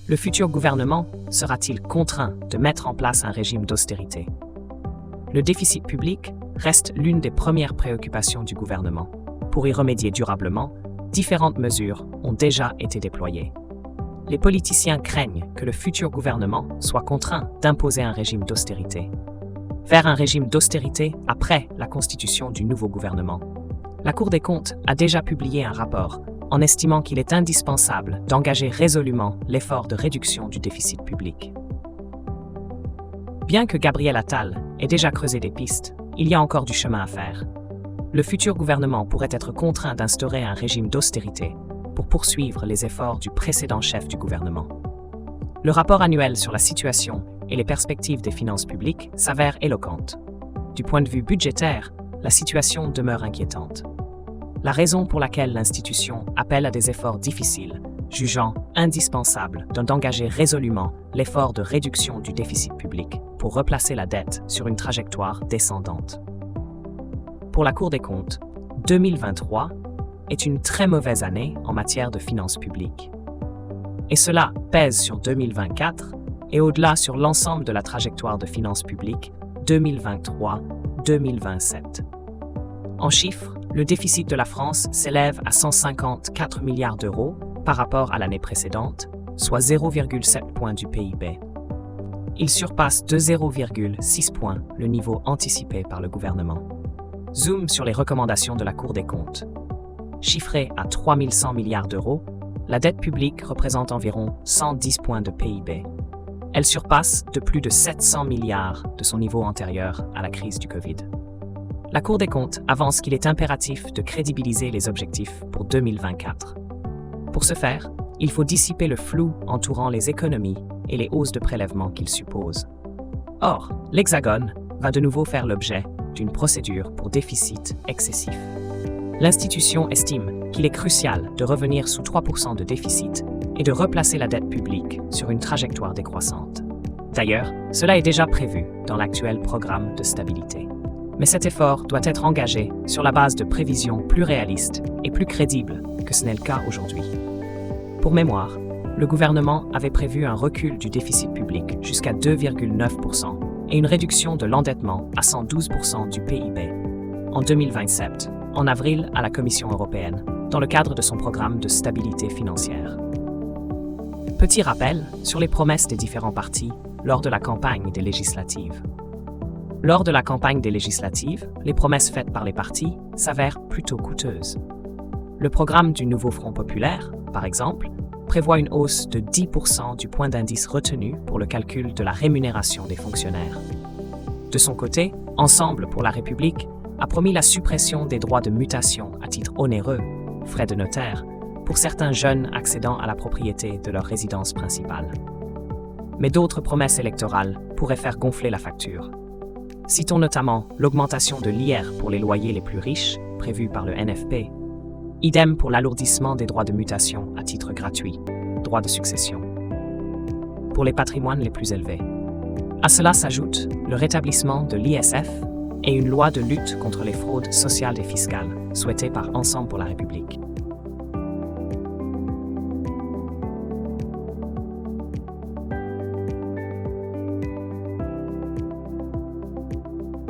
Le futur gouvernement sera-t-il contraint de mettre en place un régime d'austérité? Le déficit public reste l'une des premières préoccupations du gouvernement. Pour y remédier durablement, différentes mesures ont déjà été déployées. Les politiciens craignent que le futur gouvernement soit contraint d'imposer un régime d'austérité. Vers un régime d'austérité après la constitution du nouveau gouvernement. La Cour des comptes a déjà publié un rapport en estimant qu'il est indispensable d'engager résolument l'effort de réduction du déficit public. Bien que Gabriel Attal ait déjà creusé des pistes, il y a encore du chemin à faire. Le futur gouvernement pourrait être contraint d'instaurer un régime d'austérité pour poursuivre les efforts du précédent chef du gouvernement. Le rapport annuel sur la situation et les perspectives des finances publiques s'avère éloquente. Du point de vue budgétaire, la situation demeure inquiétante. La raison pour laquelle l'institution appelle à des efforts difficiles, jugeant indispensable d'engager résolument l'effort de réduction du déficit public pour replacer la dette sur une trajectoire descendante. Pour la Cour des comptes, 2023 est une très mauvaise année en matière de finances publiques. Et cela pèse sur 2024 et au-delà sur l'ensemble de la trajectoire de finances publiques 2023-2027. En chiffres, le déficit de la France s'élève à 154 milliards d'euros par rapport à l'année précédente, soit 0,7 points du PIB. Il surpasse de 0,6 points le niveau anticipé par le gouvernement. Zoom sur les recommandations de la Cour des comptes. Chiffrée à 3 100 milliards d'euros, la dette publique représente environ 110 points de PIB. Elle surpasse de plus de 700 milliards de son niveau antérieur à la crise du Covid. La Cour des comptes avance qu'il est impératif de crédibiliser les objectifs pour 2024. Pour ce faire, il faut dissiper le flou entourant les économies et les hausses de prélèvements qu'ils supposent. Or, l'Hexagone va de nouveau faire l'objet d'une procédure pour déficit excessif. L'institution estime qu'il est crucial de revenir sous 3% de déficit et de replacer la dette publique sur une trajectoire décroissante. D'ailleurs, cela est déjà prévu dans l'actuel programme de stabilité. Mais cet effort doit être engagé sur la base de prévisions plus réalistes et plus crédibles que ce n'est le cas aujourd'hui. Pour mémoire, le gouvernement avait prévu un recul du déficit public jusqu'à 2,9% et une réduction de l'endettement à 112% du PIB en 2027, en avril à la Commission européenne, dans le cadre de son programme de stabilité financière. Petit rappel sur les promesses des différents partis lors de la campagne des législatives. Lors de la campagne des législatives, les promesses faites par les partis s'avèrent plutôt coûteuses. Le programme du nouveau Front populaire, par exemple, prévoit une hausse de 10% du point d'indice retenu pour le calcul de la rémunération des fonctionnaires. De son côté, Ensemble pour la République a promis la suppression des droits de mutation à titre onéreux, frais de notaire, pour certains jeunes accédant à la propriété de leur résidence principale. Mais d'autres promesses électorales pourraient faire gonfler la facture. Citons notamment l'augmentation de l'IR pour les loyers les plus riches, prévue par le NFP. Idem pour l'alourdissement des droits de mutation à titre gratuit, droits de succession, pour les patrimoines les plus élevés. À cela s'ajoute le rétablissement de l'ISF et une loi de lutte contre les fraudes sociales et fiscales, souhaitée par Ensemble pour la République.